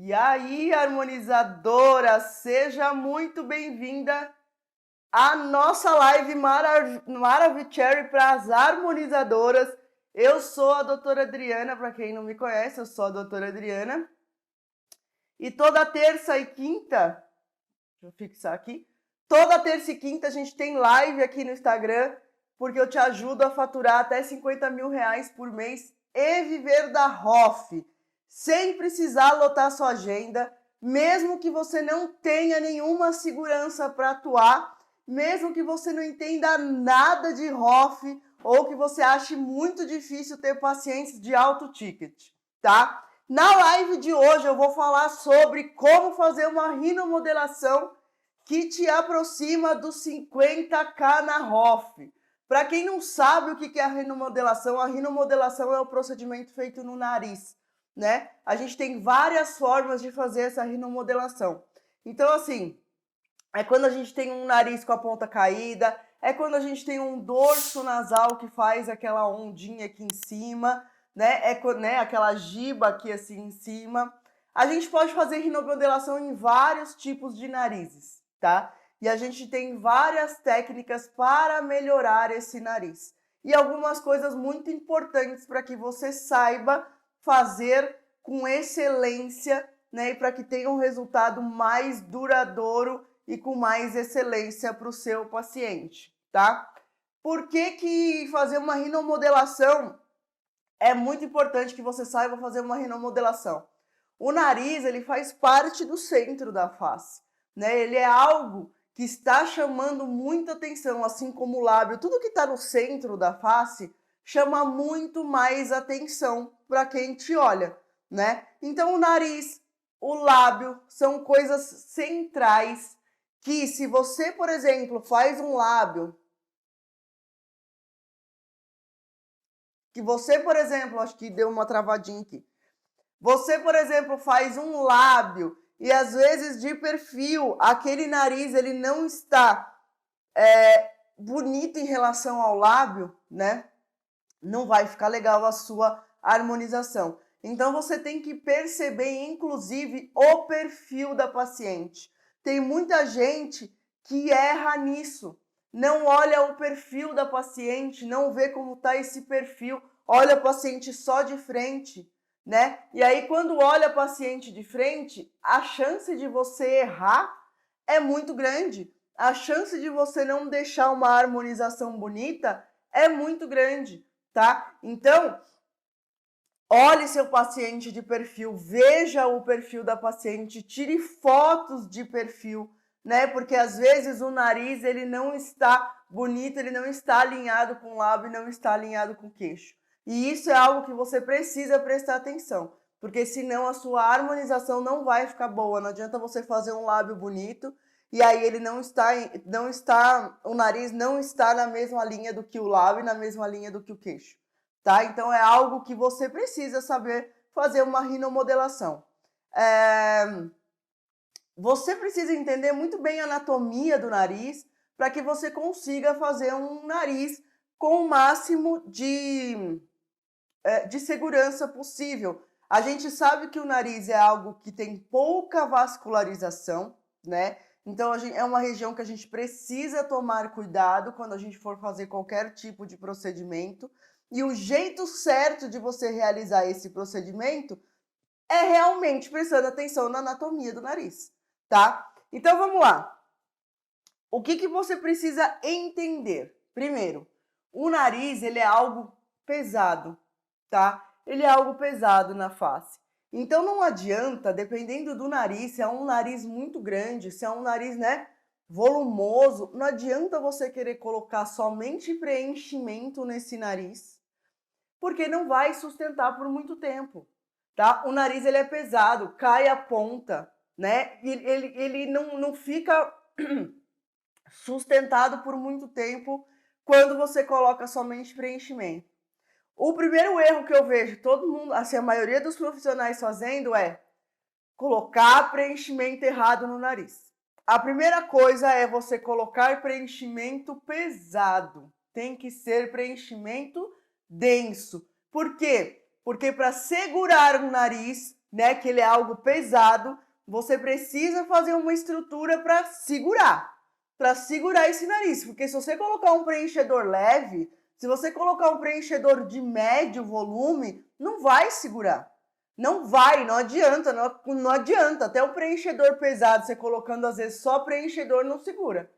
E aí, harmonizadora, seja muito bem-vinda à nossa live Maravicherry para as harmonizadoras. Eu sou a doutora Adriana, para quem não me conhece, eu sou a doutora Adriana. E toda terça e quinta, deixa eu fixar aqui, toda terça e quinta a gente tem live aqui no Instagram, porque eu te ajudo a faturar até 50 mil reais por mês e viver da ROF, sem precisar lotar sua agenda, mesmo que você não tenha nenhuma segurança para atuar, mesmo que você não entenda nada de ROF ou que você ache muito difícil ter pacientes de alto ticket, tá? Na live de hoje eu vou falar sobre como fazer uma rinomodelação que te aproxima dos 50k na ROF. Para quem não sabe o que é a rinomodelação é o procedimento feito no nariz, né? A gente tem várias formas de fazer essa rinomodelação. Então, assim, é quando a gente tem um nariz com a ponta caída, é quando a gente tem um dorso nasal que faz aquela ondinha aqui em cima, né? Aquela giba aqui assim em cima. A gente pode fazer rinomodelação em vários tipos de narizes, tá? E a gente tem várias técnicas para melhorar esse nariz. E algumas coisas muito importantes para que você saiba fazer com excelência, né? E para que tenha um resultado mais duradouro e com mais excelência para o seu paciente, tá? Por que fazer uma rinomodelação é muito importante que você saiba fazer uma rinomodelação? O nariz, ele faz parte do centro da face, né? Ele é algo que está chamando muita atenção, assim como o lábio. Tudo que está no centro da face chama muito mais atenção para quem te olha, né? Então o nariz, o lábio são coisas centrais que, se você, por exemplo, faz um lábio, acho que deu uma travadinha aqui. Você, por exemplo, faz um lábio e às vezes de perfil, aquele nariz ele não está bonito em relação ao lábio, né? Não vai ficar legal a sua harmonização. Então você tem que perceber, inclusive, o perfil da paciente. Tem muita gente que erra nisso. Não olha o perfil da paciente, não vê como está esse perfil, olha a paciente só de frente, né? E aí, quando olha a paciente de frente, a chance de você errar é muito grande. A chance de você não deixar uma harmonização bonita é muito grande, tá? Então, olhe seu paciente de perfil, veja o perfil da paciente, tire fotos de perfil, né? Porque às vezes o nariz ele não está bonito, ele não está alinhado com o lábio, não está alinhado com o queixo. E isso é algo que você precisa prestar atenção, porque senão a sua harmonização não vai ficar boa. Não adianta você fazer um lábio bonito e aí ele o nariz não está na mesma linha do que o lábio e na mesma linha do que o queixo. Tá? Então é algo que você precisa saber fazer uma rinomodelação. Você precisa entender muito bem a anatomia do nariz para que você consiga fazer um nariz com o máximo de segurança possível. A gente sabe que o nariz é algo que tem pouca vascularização, né? Então é uma região que a gente precisa tomar cuidado quando a gente for fazer qualquer tipo de procedimento. E o jeito certo de você realizar esse procedimento é realmente prestando atenção na anatomia do nariz, tá? Então vamos lá. O que você precisa entender? Primeiro, o nariz ele é algo pesado, tá? Ele é algo pesado na face. Então não adianta, dependendo do nariz, se é um nariz muito grande, se é um nariz, né, volumoso, não adianta você querer colocar somente preenchimento nesse nariz, porque não vai sustentar por muito tempo, tá? O nariz ele é pesado, cai a ponta, né? Ele não fica sustentado por muito tempo quando você coloca somente preenchimento. O primeiro erro que eu vejo todo mundo, assim, a maioria dos profissionais fazendo é colocar preenchimento errado no nariz. A primeira coisa é você colocar preenchimento pesado. Tem que ser preenchimento denso. Por quê? Porque para segurar o nariz, né, que ele é algo pesado, você precisa fazer uma estrutura para segurar esse nariz, porque se você colocar um preenchedor leve, se você colocar um preenchedor de médio volume, não vai segurar. Não vai, não adianta, não adianta. Até o preenchedor pesado, você colocando às vezes só preenchedor, não segura,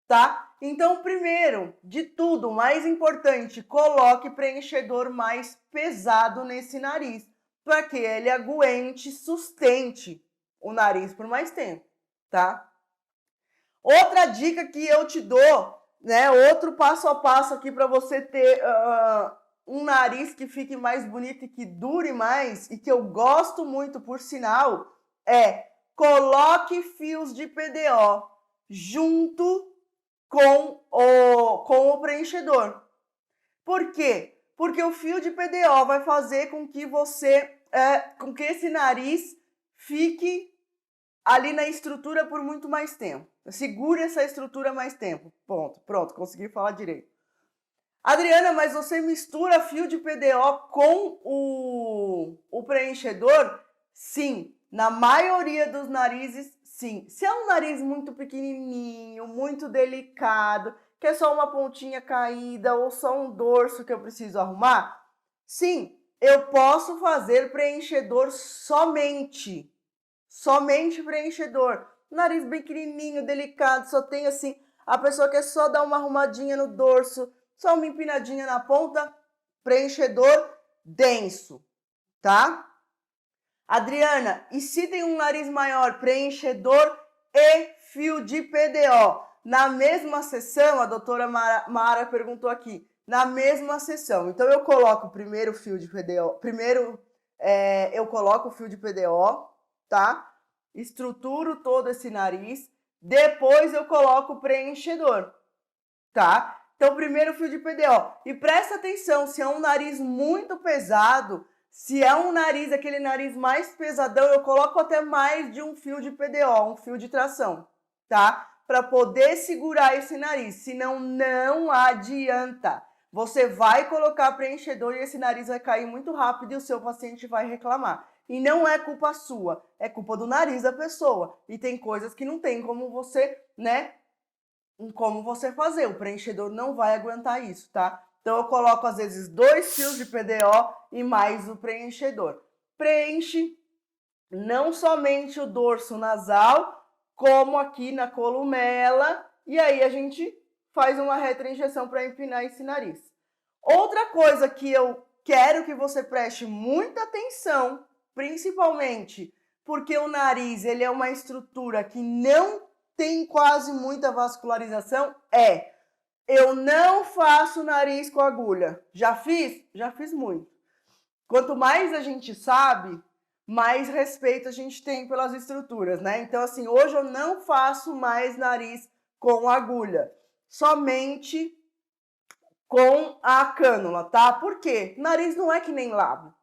tá? Então, primeiro de tudo, mais importante, coloque preenchedor mais pesado nesse nariz, para que ele aguente, sustente o nariz por mais tempo, tá? Outra dica que eu te dou, né? Outro passo a passo aqui para você ter um nariz que fique mais bonito e que dure mais, e que eu gosto muito, por sinal, é coloque fios de PDO junto com o preenchedor. Por quê? Porque o fio de PDO vai fazer com que com que esse nariz fique ali na estrutura por muito mais tempo. Segure essa estrutura mais tempo. Pronto, consegui falar direito. Adriana, mas você mistura fio de PDO com o preenchedor? Sim, na maioria dos narizes, sim. Se é um nariz muito pequenininho, muito delicado, que é só uma pontinha caída ou só um dorso que eu preciso arrumar, sim, eu posso fazer preenchedor somente preenchedor. Nariz bem pequenininho, delicado, só tem assim, a pessoa quer só dar uma arrumadinha no dorso, só uma empinadinha na ponta, preenchedor denso, tá? Adriana, e se tem um nariz maior, preenchedor e fio de PDO? Na mesma sessão, a doutora Mara perguntou aqui, na mesma sessão. Então, eu coloco primeiro o fio de PDO, eu coloco o fio de PDO, tá? Estruturo todo esse nariz, depois eu coloco o preenchedor, tá? Então, primeiro o fio de PDO. E presta atenção, se é um nariz muito pesado, se é um nariz, aquele nariz mais pesadão, eu coloco até mais de um fio de PDO, um fio de tração, tá? Para poder segurar esse nariz, senão não adianta. Você vai colocar preenchedor e esse nariz vai cair muito rápido e o seu paciente vai reclamar. E não é culpa sua, é culpa do nariz da pessoa. E tem coisas que não tem como você, né? Como você fazer. O preenchedor não vai aguentar isso, tá? Então eu coloco às vezes 2 fios de PDO e mais o preenchedor. Preenche não somente o dorso nasal, como aqui na columela, e aí a gente faz uma retroinjeção para empinar esse nariz. Outra coisa que eu quero que você preste muita atenção, principalmente porque o nariz ele é uma estrutura que não tem quase muita vascularização, eu não faço nariz com agulha. Já fiz? Já fiz muito. Quanto mais a gente sabe, mais respeito a gente tem pelas estruturas, né? Então, assim, hoje eu não faço mais nariz com agulha, somente com a cânula, tá? Por quê? Nariz não é que nem lábio,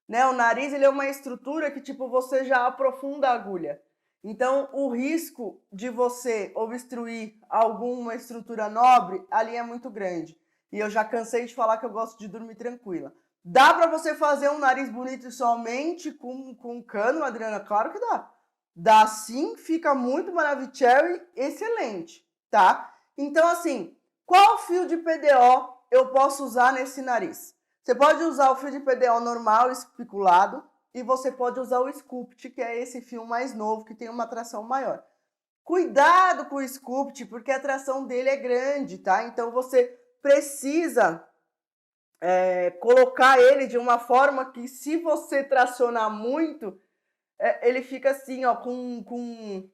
né? O nariz, ele é uma estrutura que, tipo, você já aprofunda a agulha. Então, o risco de você obstruir alguma estrutura nobre ali é muito grande. E eu já cansei de falar que eu gosto de dormir tranquila. Dá para você fazer um nariz bonito somente com cânula, Adriana? Claro que dá. Dá sim, fica muito maravilhoso, excelente, tá? Então, assim, qual fio de PDO eu posso usar nesse nariz? Você pode usar o fio de PDO normal, especulado, e você pode usar o Sculpt, que é esse fio mais novo, que tem uma tração maior. Cuidado com o Sculpt, porque a tração dele é grande, tá? Então, você precisa colocar ele de uma forma que, se você tracionar muito, ele fica assim, ó, com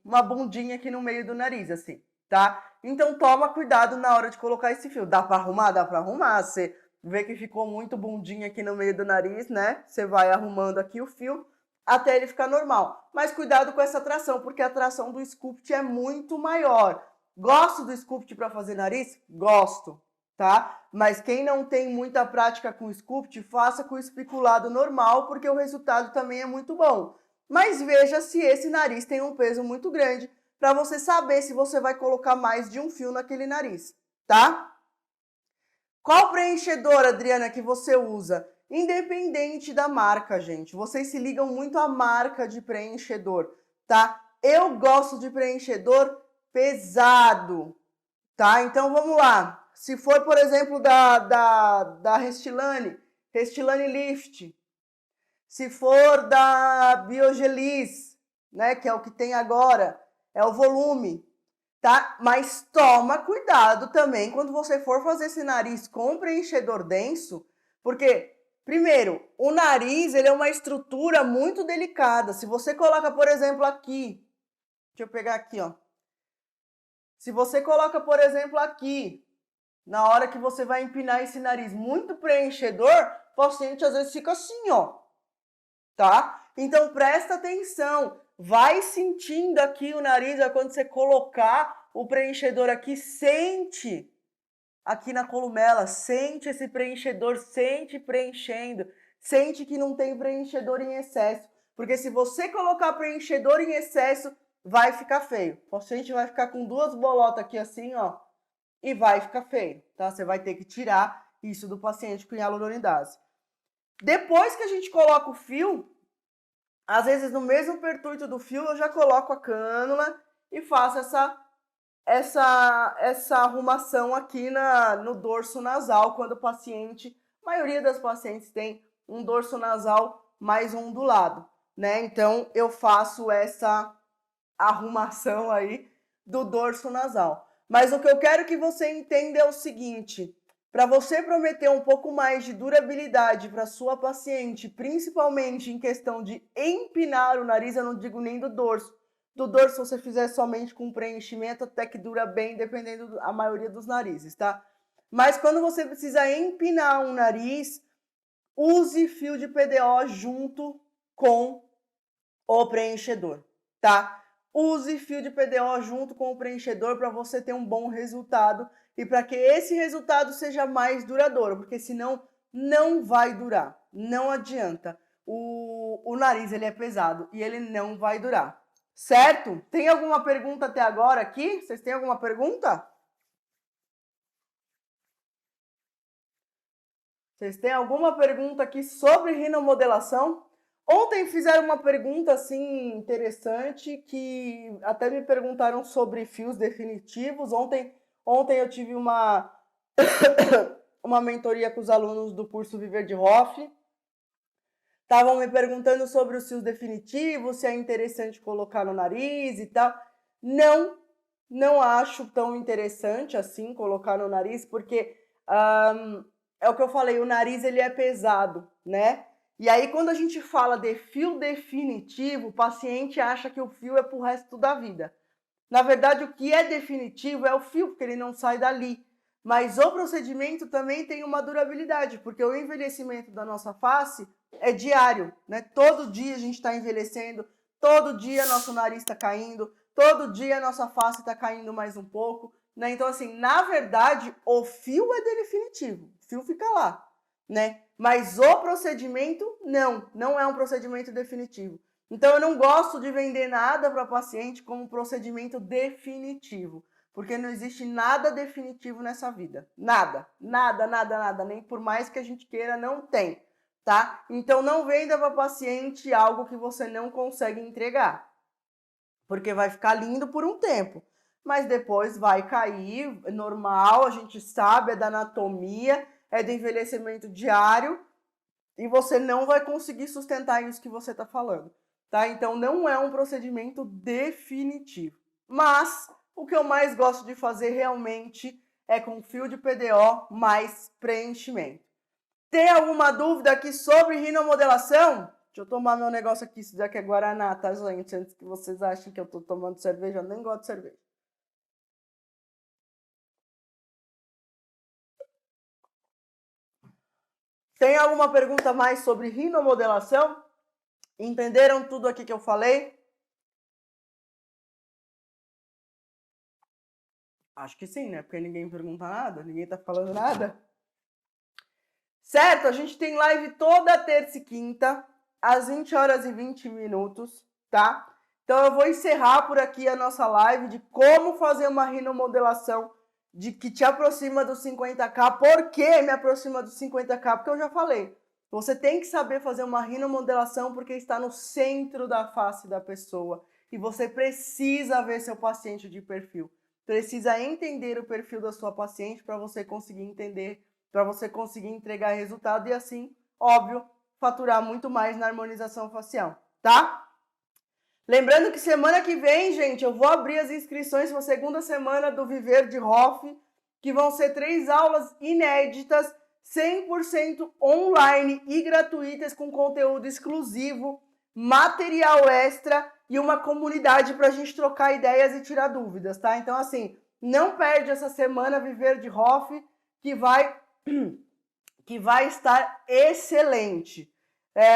uma bundinha aqui no meio do nariz, assim, tá? Então, toma cuidado na hora de colocar esse fio. Dá para arrumar? Dá para arrumar. Você vê que ficou muito bundinha aqui no meio do nariz, né? Você vai arrumando aqui o fio até ele ficar normal. Mas cuidado com essa tração, porque a tração do Sculpt é muito maior. Gosto do Sculpt para fazer nariz? Gosto, tá? Mas quem não tem muita prática com o Sculpt, faça com o especulado normal, porque o resultado também é muito bom. Mas veja se esse nariz tem um peso muito grande, para você saber se você vai colocar mais de um fio naquele nariz, tá? Qual preenchedor, Adriana, que você usa? independente da marca, gente. Vocês se ligam muito à marca de preenchedor, tá? Eu gosto de preenchedor pesado, tá? Então vamos lá. Se for, por exemplo, da Restylane Lift. Se for da Biogelis, né, que é o que tem agora, é o volume, tá? Mas toma cuidado também quando você for fazer esse nariz com preenchedor denso, porque, primeiro, o nariz, ele é uma estrutura muito delicada. Se você coloca, por exemplo, aqui, deixa eu pegar aqui, ó. Se você coloca, por exemplo, aqui, na hora que você vai empinar esse nariz muito preenchedor, o paciente às vezes fica assim, ó, tá? Então presta atenção, vai sentindo aqui o nariz, quando você colocar o preenchedor aqui, sente aqui na columela, sente esse preenchedor, sente preenchendo, sente que não tem preenchedor em excesso, porque se você colocar preenchedor em excesso, vai ficar feio. O paciente vai ficar com duas bolotas aqui assim, ó, e vai ficar feio, tá? Você vai ter que tirar isso do paciente com hialuronidase. Depois que a gente coloca o fio, às vezes no mesmo pertuito do fio eu já coloco a cânula e faço essa arrumação aqui no dorso nasal, quando o paciente, a maioria das pacientes tem um dorso nasal mais ondulado, né? Então eu faço essa arrumação aí do dorso nasal. Mas o que eu quero que você entenda é o seguinte: para você prometer um pouco mais de durabilidade para sua paciente, principalmente em questão de empinar o nariz, eu não digo nem do dorso. Do dorso, se você fizer somente com preenchimento, até que dura bem, dependendo da maioria dos narizes, tá? Mas quando você precisa empinar um nariz, use fio de PDO junto com o preenchedor, tá? Use fio de PDO junto com o preenchedor para você ter um bom resultado e para que esse resultado seja mais duradouro, porque senão não vai durar, não adianta. O nariz ele é pesado e ele não vai durar, certo? Tem alguma pergunta até agora aqui? Vocês têm alguma pergunta? Vocês têm alguma pergunta aqui sobre rinomodelação? Ontem fizeram uma pergunta assim interessante que até me perguntaram sobre fios definitivos. Ontem eu tive uma uma mentoria com os alunos do curso Viver de Hoff. Estavam me perguntando sobre os fios definitivos, se é interessante colocar no nariz e tal. Não acho tão interessante assim colocar no nariz, porque é o que eu falei, o nariz ele é pesado, né? E aí, quando a gente fala de fio definitivo, o paciente acha que o fio é pro resto da vida. Na verdade, o que é definitivo é o fio, porque ele não sai dali. Mas o procedimento também tem uma durabilidade, porque o envelhecimento da nossa face é diário, né? Todo dia a gente está envelhecendo, todo dia nosso nariz está caindo, todo dia nossa face está caindo mais um pouco, né? Então, assim, na verdade, o fio é definitivo, o fio fica lá, né? Mas o procedimento, não é um procedimento definitivo. Então, eu não gosto de vender nada para paciente como procedimento definitivo, porque não existe nada definitivo nessa vida. Nada, nada, nada, nada. Nem por mais que a gente queira, não tem, tá? Então, não venda para paciente algo que você não consegue entregar, porque vai ficar lindo por um tempo, mas depois vai cair, é normal, a gente sabe, é da anatomia, é do envelhecimento diário, e você não vai conseguir sustentar isso que você está falando, tá? Então, não é um procedimento definitivo. Mas, o que eu mais gosto de fazer realmente é com fio de PDO mais preenchimento. Tem alguma dúvida aqui sobre rinomodelação? Deixa eu tomar meu negócio aqui, isso daqui é Guaraná, tá, gente? Antes que vocês achem que eu tô tomando cerveja, eu nem gosto de cerveja. Tem alguma pergunta mais sobre rinomodelação? Entenderam tudo aqui que eu falei? Acho que sim, né? Porque ninguém pergunta nada, ninguém tá falando nada. Certo? A gente tem live toda terça e quinta, às 20 horas e 20 minutos, tá? Então eu vou encerrar por aqui a nossa live de como fazer uma rinomodelação de que te aproxima dos 50k. Por que me aproxima dos 50k? Porque eu já falei. Você tem que saber fazer uma rinomodelação porque está no centro da face da pessoa. E você precisa ver seu paciente de perfil. Precisa entender o perfil da sua paciente para você conseguir entender, para você conseguir entregar resultado e assim, óbvio, faturar muito mais na harmonização facial, tá? Lembrando que semana que vem, gente, eu vou abrir as inscrições para a segunda semana do Viver de Hoff, que vão ser 3 aulas inéditas, 100% online e gratuitas, com conteúdo exclusivo, material extra e uma comunidade para a gente trocar ideias e tirar dúvidas, tá? Então, assim, não perde essa semana Viver de Hoff, que vai estar excelente.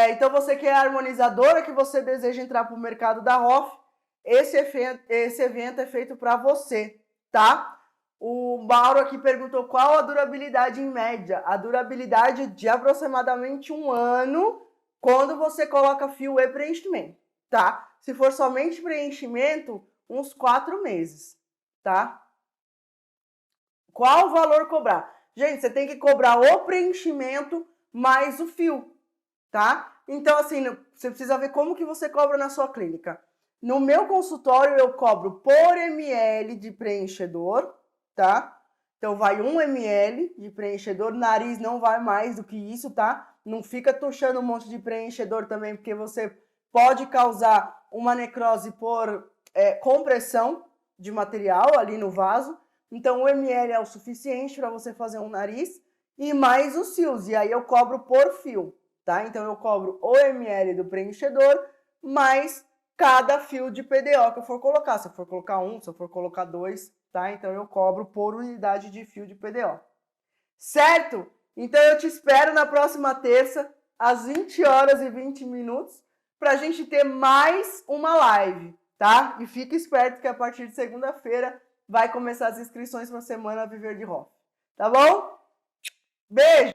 Então, você que é harmonizadora, que você deseja entrar para o mercado da Hoff, esse evento é feito para você, tá? O Mauro aqui perguntou qual a durabilidade em média. A durabilidade de aproximadamente 1 ano quando você coloca fio e preenchimento, tá? Se for somente preenchimento, uns 4 meses, tá? Qual o valor cobrar? Gente, você tem que cobrar o preenchimento mais o fio, tá? Então, assim, você precisa ver como que você cobra na sua clínica. No meu consultório, eu cobro por ml de preenchedor, tá? Então, vai 1 ml de preenchedor, nariz não vai mais do que isso, tá? Não fica tuchando um monte de preenchedor também, porque você pode causar uma necrose por compressão de material ali no vaso. Então, 1 ml é o suficiente para você fazer um nariz e mais os fios. E aí eu cobro por fio, tá? Então, eu cobro o ml do preenchedor mais cada fio de PDO que eu for colocar. Se eu for colocar 1, se eu for colocar 2, tá? Então, eu cobro por unidade de fio de PDO. Certo? Então, eu te espero na próxima terça, às 20 horas e 20 minutos, para a gente ter mais uma live, tá? E fique esperto que a partir de segunda-feira vai começar as inscrições para a Semana Viver de Hoff. Tá bom? Beijo!